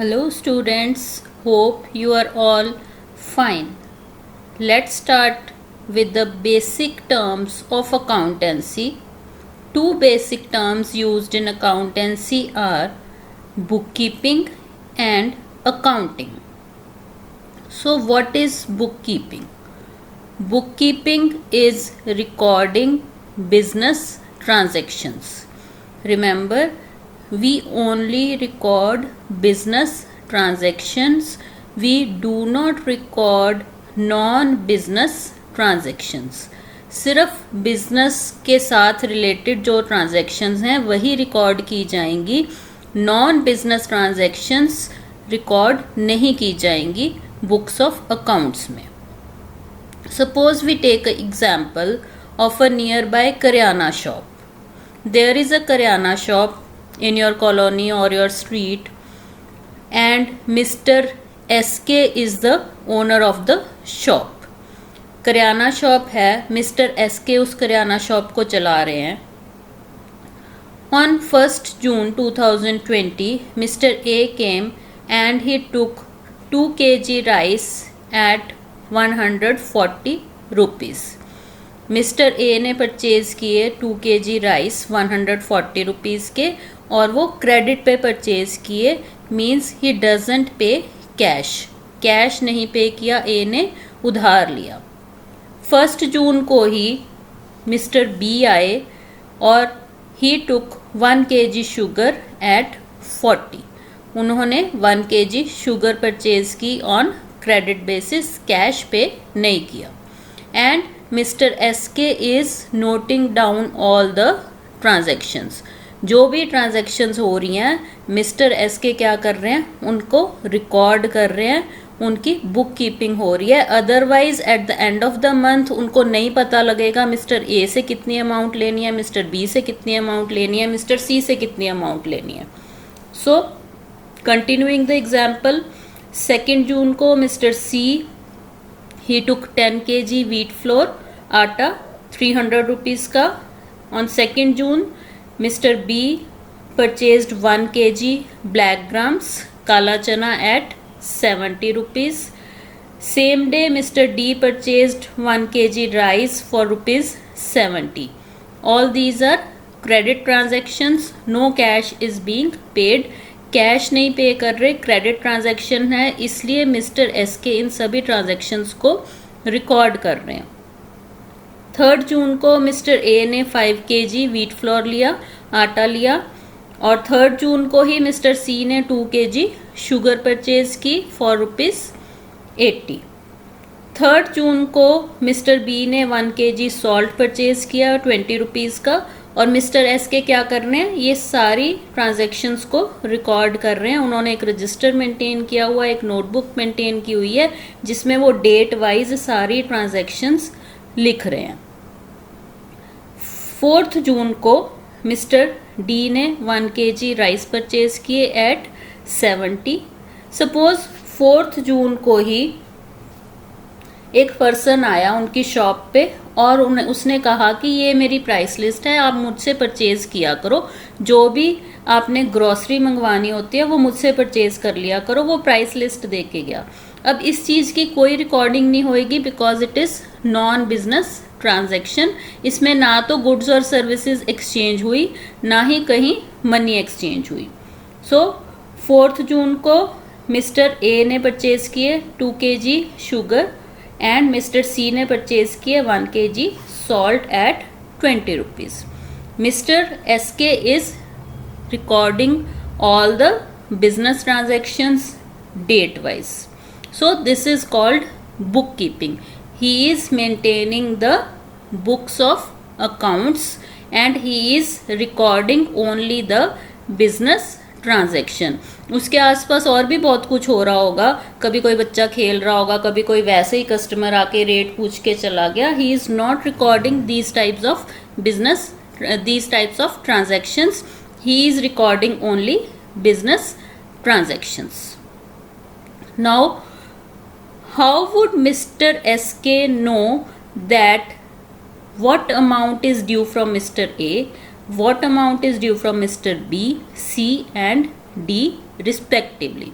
Hello students, hope you are all fine. Let's start with the basic terms of accountancy. Two basic terms used in accountancy are bookkeeping and accounting. So what is bookkeeping? Bookkeeping is recording business transactions. Remember, we only record business transactions. We do not record non-business transactions. सिर्फ business के साथ related जो transactions हैं वही record की जाएंगी. Non business transactions record नहीं की जाएंगी बुक्स ऑफ अकाउंट्स में. Suppose we take an example of a nearby Karyana shop. There is a Karyana shop in your colony or your street, and Mr. SK is the owner of the shop. Karyana shop है, Mr. SK उस Karyana shop को चला रहे हैं. On 1st June 2020, Mr. A came and he took 2 kg rice at 140 rupees. Mister A ने purchase किए 2 kg rice 140 rupees के, और वो क्रेडिट पे परचेज़ किए. मीन्स ही डजेंट पे कैश. कैश नहीं पे किया, ए ने उधार लिया. 1 जून को ही मिस्टर बी आए और ही टुक 1 kg शुगर एट 40. उन्होंने 1 kg शुगर परचेज़ की ऑन क्रेडिट बेसिस, कैश पे नहीं किया. एंड मिस्टर एस के is noting down all the transactions. जो भी ट्रांजैक्शंस हो रही हैं मिस्टर एस के क्या कर रहे हैं, उनको रिकॉर्ड कर रहे हैं. उनकी बुक कीपिंग हो रही है. Otherwise at the end of the month उनको नहीं पता लगेगा मिस्टर ए से कितनी अमाउंट लेनी है, मिस्टर बी से कितनी अमाउंट लेनी है, मिस्टर सी से कितनी अमाउंट लेनी है. So continuing the example, 2 June को mister C he took 10 kg wheat flour, atta 300 rupees का. On 2 June mister B purchased 1 kg black grams kala chana at 70 rupees. Same day mister D purchased 1 kg rice for rupees 70. All these are credit transactions. No cash is being paid. Cash नहीं पे कर रहे, credit transaction है, इसलिए mister S के इन सभी transactions को record कर रहे हैं. 3 जून को मिस्टर ए ने 5 kg व्हीट फ्लोर लिया, आटा लिया, और 3 जून को ही मिस्टर सी ने 2 kg शुगर परचेज की फॉर रुपीज़ 80. 3 जून को मिस्टर बी ने 1 kg सॉल्ट परचेज किया 20 रुपीज़ का, और मिस्टर एस के क्या कर रहे हैं, ये सारी ट्रांजैक्शंस को रिकॉर्ड कर रहे हैं. उन्होंने एक रजिस्टर मेंटेन किया हुआ, एक नोटबुक मेंटेन की हुई है जिसमें वो डेट वाइज सारी ट्रांजैक्शंस लिख रहे हैं. 4 जून को मिस्टर डी ने 1 kg राइस परचेज किए एट 70. सपोज 4 जून को ही एक पर्सन आया उनकी शॉप पे और उसने कहा कि ये मेरी प्राइस लिस्ट है, आप मुझसे परचेज़ किया करो. जो भी आपने ग्रॉसरी मंगवानी होती है वो मुझसे परचेज़ कर लिया करो. वो प्राइस लिस्ट दे के गया. अब इस चीज़ की कोई रिकॉर्डिंग नहीं होएगी because it is non business transaction. इसमें ना तो गुड्स और सर्विसेज एक्सचेंज हुई, ना ही कहीं मनी एक्सचेंज हुई. सो 4 जून को मिस्टर ए ने परचेज़ किए 2 kg sugar, and mister C ने परचेज किए 1 kg salt at 20 rupees. Mister S K is recording all the business transactions date wise. So this is called bookkeeping. He is maintaining the books of accounts and he is recording only the business transaction. उसके आसपास और भी बहुत कुछ हो रहा होगा. कभी कोई बच्चा खेल रहा होगा, कभी कोई वैसे ही कस्टमर आके रेट पूछ के चला गया. He is not recording these types of business, these types of transactions. He is recording only business transactions. Now how would mister S K know that what amount is due from Mr. A, what amount is due from Mr. B, C and D respectively?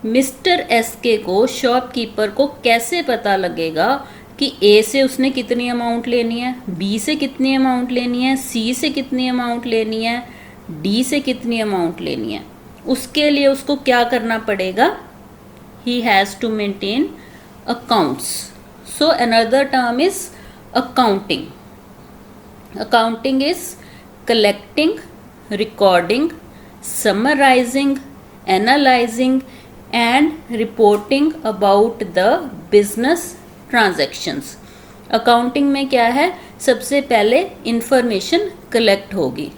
Mister SK को, shopkeeper को कैसे पता लगेगा कि ए से उसने कितनी amount लेनी है, बी से कितनी अमाउंट लेनी है, सी से कितनी अमाउंट लेनी है, डी से कितनी अमाउंट लेनी है? उसके लिए उसको क्या करना पड़ेगा? he has to maintain accounts. So another term is accounting. Accounting is collecting, recording, summarizing, analyzing and reporting about the business transactions. Accounting में क्या है? सबसे पहले इंफॉर्मेशन कलेक्ट होगी.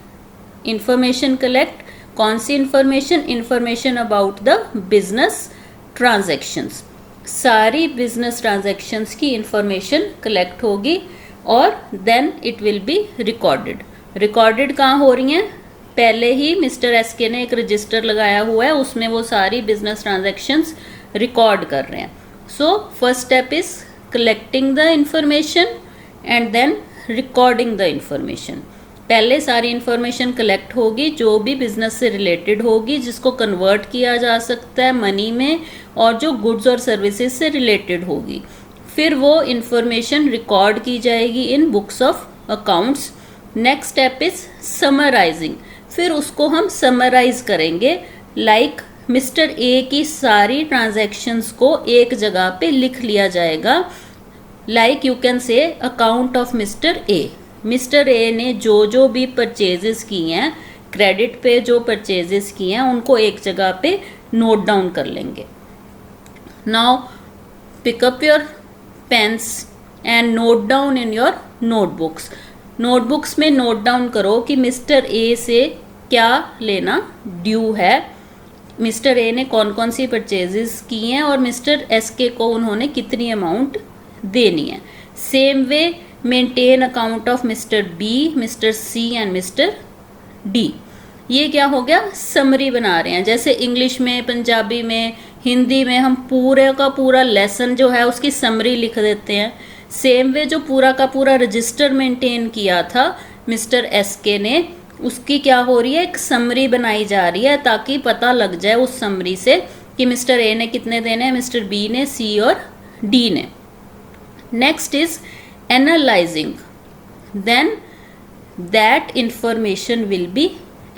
इंफॉर्मेशन कलेक्ट, कौन सी information? Information about the business transactions. सारी business transactions की इंफॉर्मेशन कलेक्ट होगी और then it will be recorded. Recorded कहाँ हो रही हैं? पहले ही मिस्टर एसके ने एक रजिस्टर लगाया हुआ है, उसमें वो सारी बिजनेस ट्रांजैक्शंस रिकॉर्ड कर रहे हैं. So first step is collecting the information and then recording the information. पहले सारी इंफॉर्मेशन कलेक्ट होगी जो भी बिजनेस से रिलेटेड होगी, जिसको कन्वर्ट किया जा सकता है मनी में, और जो गुड्स और सर्विसेज से रिलेटेड होगी. फिर वो इंफॉर्मेशन रिकॉर्ड की जाएगी in books of accounts. Next step is summarising. फिर उसको हम समराइज करेंगे. लाइक मिस्टर ए की सारी ट्रांजैक्शंस को एक जगह पे लिख लिया जाएगा. Like you can say account of mister A. Mister A ने जो भी परचेजेस की हैं, क्रेडिट पे जो परचेजेस की हैं, उनको एक जगह पे नोट डाउन कर लेंगे. Now pick up your pens and note down in your notebooks. Notebooks में नोट डाउन करो कि मिस्टर ए से क्या लेना ड्यू है, मिस्टर ए ने कौन कौन सी परचेजेस की हैं और मिस्टर एस के को उन्होंने कितनी अमाउंट देनी है. Same way maintain account of mister B, mister C and mister D. ये क्या हो गया? समरी बना रहे हैं. जैसे इंग्लिश में, पंजाबी में, हिंदी में हम पूरे का पूरा लेसन जो है उसकी समरी लिख देते हैं. सेम वे जो पूरा का पूरा रजिस्टर मेंटेन किया था मिस्टर एस के ने, उसकी क्या हो रही है? एक समरी बनाई जा रही है ताकि पता लग जाए उस समरी से कि मिस्टर ए ने कितने देने हैं, मिस्टर बी ने, सी और डी ने. Next is analyzing. Then that information will be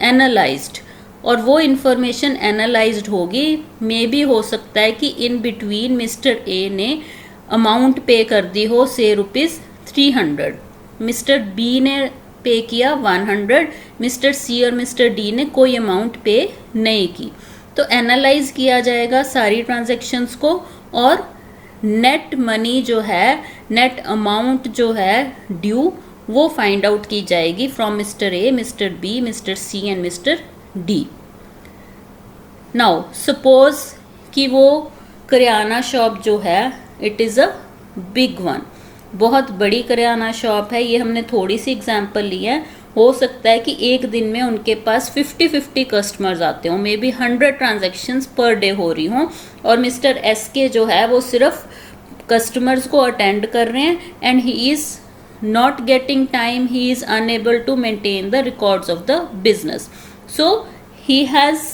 analyzed. और वो इंफॉर्मेशन एनालाइज्ड होगी. मे बी हो सकता है कि इन बिटवीन मिस्टर ए ने अमाउंट पे कर दी हो, से ₹300, मिस्टर बी ने पे किया 100, मिस्टर सी और मिस्टर डी ने कोई अमाउंट पे नहीं की. तो एनालाइज किया जाएगा सारी ट्रांजैक्शंस को और नेट मनी जो है, नेट अमाउंट जो है ड्यू, वो फाइंड आउट की जाएगी from mister A, mister B, mister C and mister D. Now suppose कि वो करियाना शॉप जो है, it is a big one, बहुत बड़ी करियाना शॉप है. ये हमने थोड़ी सी एग्जांपल ली है. हो सकता है कि एक दिन में उनके पास 50-50 कस्टमर्स आते हों, may be 100 transactions per day हो रही हों, और मिस्टर एस के जो है वो सिर्फ कस्टमर्स को अटेंड कर रहे हैं and he is not getting time, he is unable to maintain the records of the business. So he has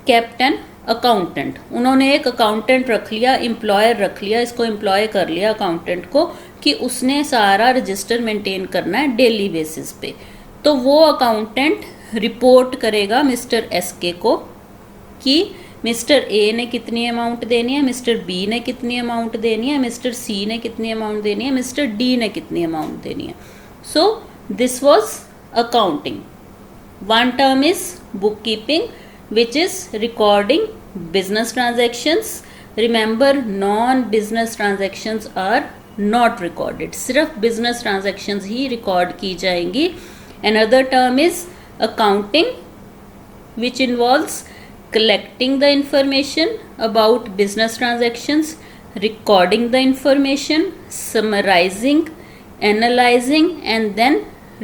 kept an accountant. उन्होंने एक अकाउंटेंट रख लिया, एम्प्लॉयर रख लिया, इसको एम्प्लॉय कर लिया अकाउंटेंट को, कि उसने सारा रजिस्टर मेंटेन करना है डेली बेसिस पे. तो वो अकाउंटेंट रिपोर्ट करेगा मिस्टर एस के को कि मिस्टर ए ने कितनी अमाउंट देनी है, मिस्टर बी ने कितनी अमाउंट देनी है, मिस्टर सी ने कितनी अमाउंट देनी है, मिस्टर डी ने कितनी अमाउंट देनी है. So this was accounting. One term is book keeping, which is recording business transactions. Remember, non-business transactions are not recorded. सिर्फ business transactions ही record की जाएंगी. Another term is accounting, which involves collecting the information about business transactions, recording the information, summarizing, analyzing and then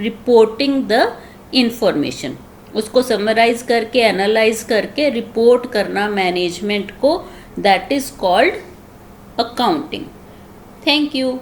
reporting the information. उसको summarise करके, analyse करके report करना management को, that is called accounting. Thank you.